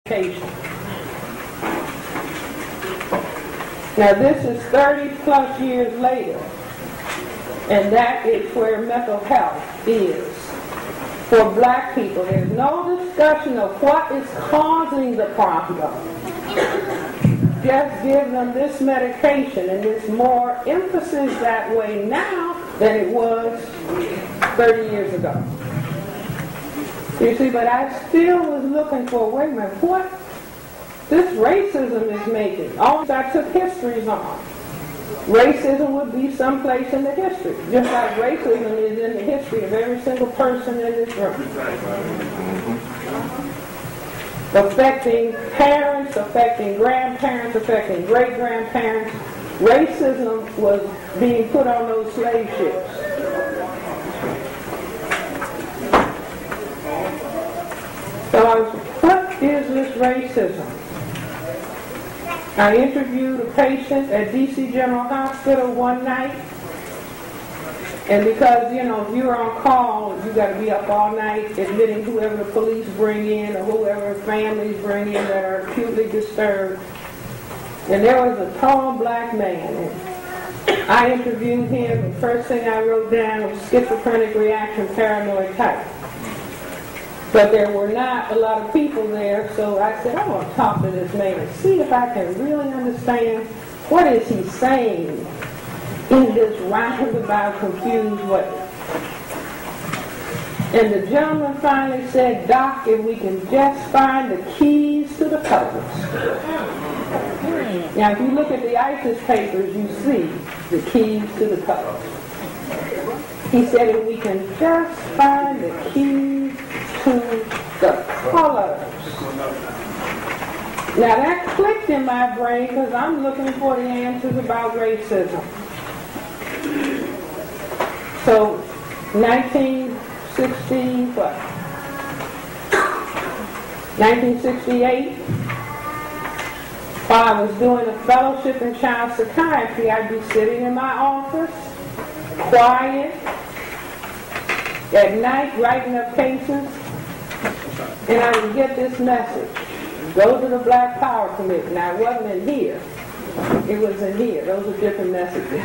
Now this is 30 plus years later, and that is where mental health is for black people. There's no discussion of what is causing the problem. Just give them this medication, and there's more emphasis that way now than it was 30 years ago. You see, but I still was looking for, wait a minute, what this racism is making. All I took histories on. Racism would be someplace in the history, just like racism is in the history of every single person in this room. Affecting parents, affecting grandparents, affecting great-grandparents. Racism was being put on those slave ships. So I was, what is this racism? I interviewed a patient at DC General Hospital one night, and because, you know, if you're on call, you got to be up all night admitting whoever the police bring in or whoever families bring in that are acutely disturbed. And there was a tall black man, and I interviewed him, and the first thing I wrote down was schizophrenic reaction, paranoid type. But there were not a lot of people there, so I said, I want to talk to this man and see if I can really understand what is he saying in this roundabout, confused way. And the gentleman finally said, Doc, if we can just find the keys to the cupboards. Now, if you look at the ISIS papers, you see the keys to the cupboards. He said, if we can just find the keys to the colors. Now that clicked in my brain because I'm looking for the answers about racism. So 1968, while I was doing a fellowship in child psychiatry, I'd be sitting in my office, quiet, at night writing up cases, and I would get this message. Go to the Black Power Committee. Now, it wasn't in here. It was in here. Those are different messages.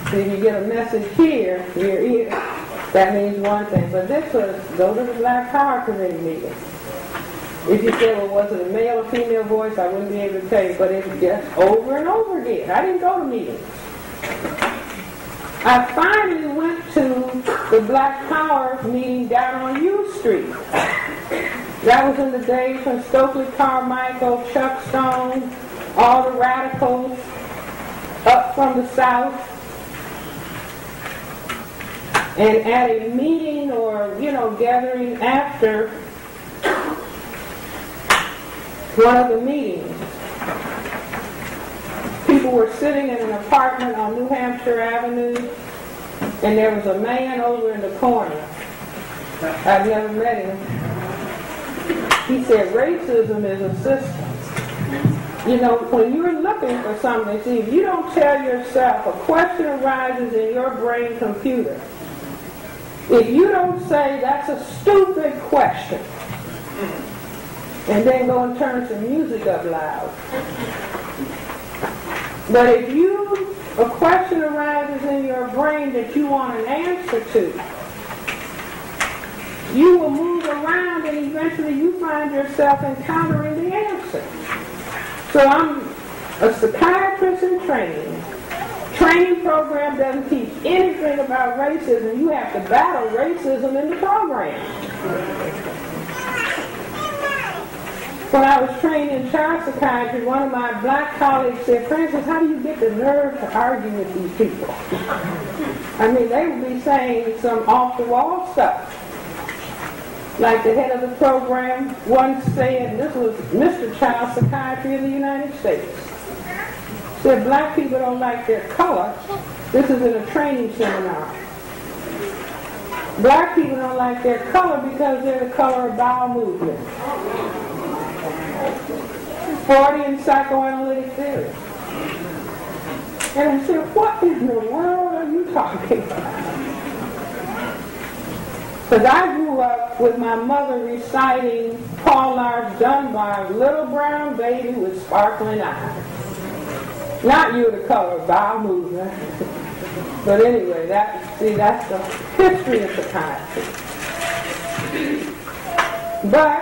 So if you get a message here, in your ear, that means one thing. But this was, go to the Black Power Committee meeting. If you say, well, was it a male or female voice, I wouldn't be able to tell you. But it's just over and over again. I didn't go to meetings. I finally went to the Black Power meeting down on U Street. That was in the days when Stokely Carmichael, Chuck Stone, all the radicals up from the South. And at a meeting or, you know, gathering after one of the meetings, people were sitting in an apartment on New Hampshire Avenue, and there was a man over in the corner. I've never met him. He said, racism is a system. You know, when you're looking for something, see, if you don't tell yourself, a question arises in your brain computer. If you don't say, that's a stupid question, and then go and turn some music up loud. But if a question arises in your brain that you want an answer to, you will move around and eventually you find yourself encountering the answer. So I'm a psychiatrist in training. Training program doesn't teach anything about racism. You have to battle racism in the program. When I was trained in child psychiatry, one of my black colleagues said, Francis, how do you get the nerve to argue with these people? I mean, they would be saying some off-the-wall stuff. Like the head of the program once said, this was Mr. Child Psychiatry of the United States, said black people don't like their color. This is in a training seminar. Black people don't like their color because they're the color of bowel movement. Freudian psychoanalytic theory. And I said, what in the world are you talking about? Because I grew up up with my mother reciting Paul Laurence Dunbar's Little Brown Baby with Sparkling Eyes. Not You the Color, bowel movement. But anyway, that's the history of psychiatry. But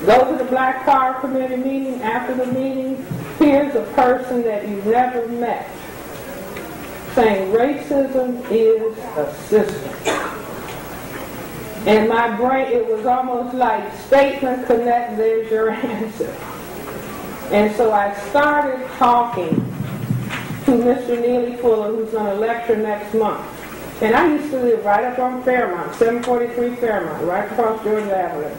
go to the Black Power Committee meeting. After the meeting, here's a person that you've never met saying racism is a system. And my brain, it was almost like statement connect, there's your answer. And so I started talking to Mr. Neely Fuller, who's going to lecture next month. And I used to live right up on Fairmont, 743 Fairmont, right across Georgia Avenue.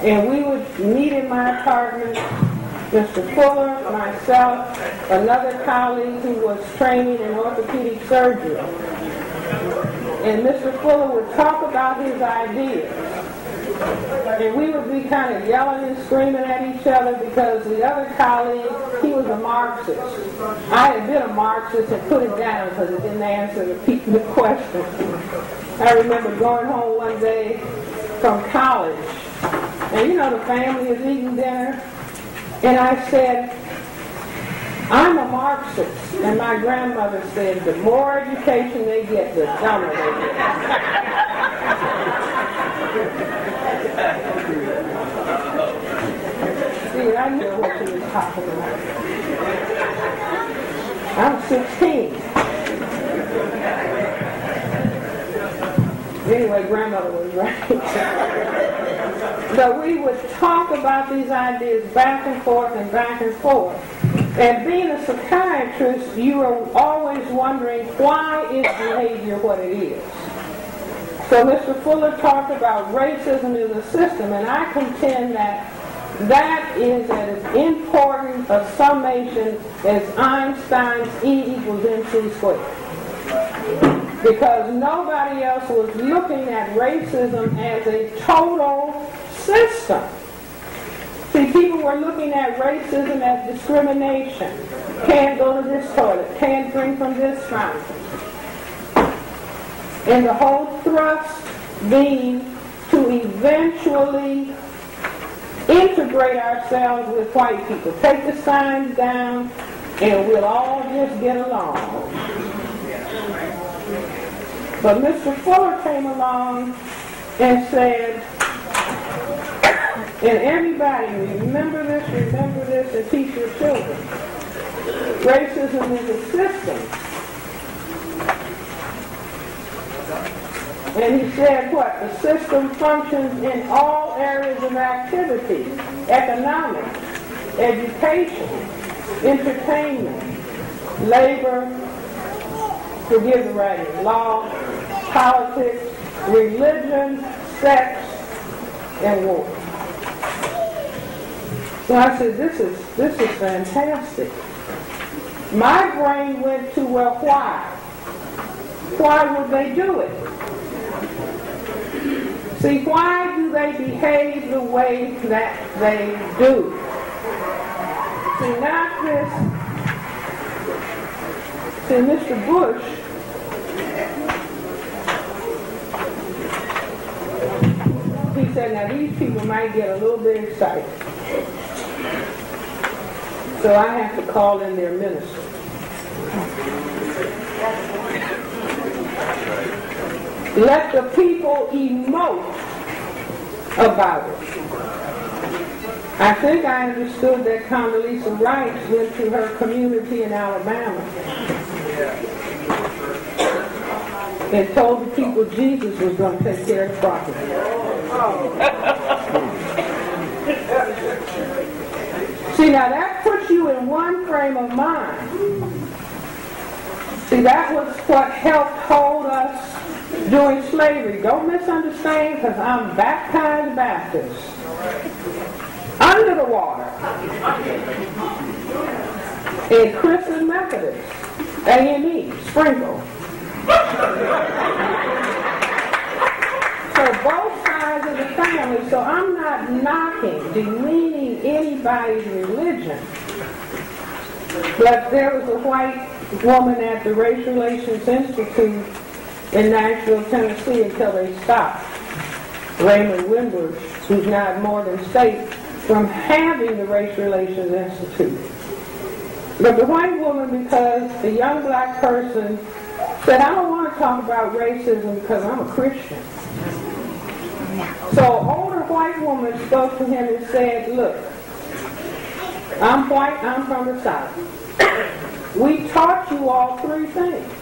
And we would meet in my apartment, Mr. Fuller, myself, another colleague who was training in orthopedic surgery. And Mr. Fuller would talk about his ideas. And we would be kind of yelling and screaming at each other because the other colleague, he was a Marxist. I had been a Marxist and put it down because it didn't answer the question. I remember going home one day from college, and you know the family is eating dinner, and I said, I'm a Marxist. And my grandmother said, the more education they get, the dumber they get. See, I knew what she was talking about. I'm 16. Anyway, grandmother was right. But we would talk about these ideas back and forth and back and forth. And being a psychiatrist, you are always wondering, why is behavior what it is? So Mr. Fuller talked about racism as a system, and I contend that that is as important a summation as Einstein's E equals mc squared. Because nobody else was looking at racism as a total system. See, people were looking at racism as discrimination. Can't go to this toilet, can't drink from this fountain. And the whole thrust being to eventually integrate ourselves with white people. Take the signs down and we'll all just get along. But Mr. Fuller came along and said, and everybody, remember this, and teach your children. Racism is a system. And he said what? The system functions in all areas of activity: economics, education, entertainment, labor, forgive the writing, law, politics, religion, sex, and war. So I said, this is fantastic. My brain went to, well, why? Why would they do it? See, why do they behave the way that they do? See, not this. See, Mr. Bush, he said, now these people might get a little bit excited. So I have to call in their minister. Let the people emote about it. I think I understood that Condoleezza Rice went to her community in Alabama and told the people Jesus was going to take care of property. See, now that puts you in one frame of mind. See, that was what helped hold us during slavery. Don't misunderstand, because I'm baptized Baptist. Under the water. And Christian Methodist. A&E, sprinkle. So both sides of the family. So I'm not knocking, demeaning anybody's religion. But there was a white woman at the Race Relations Institute in Nashville, Tennessee, until they stopped. Raymond Windward, who's not more than safe from having the Race Relations Institute. But the white woman, because the young black person said, I don't want to talk about racism because I'm a Christian. So older white woman spoke to him and said, look, I'm white, I'm from the South. We taught you all three things.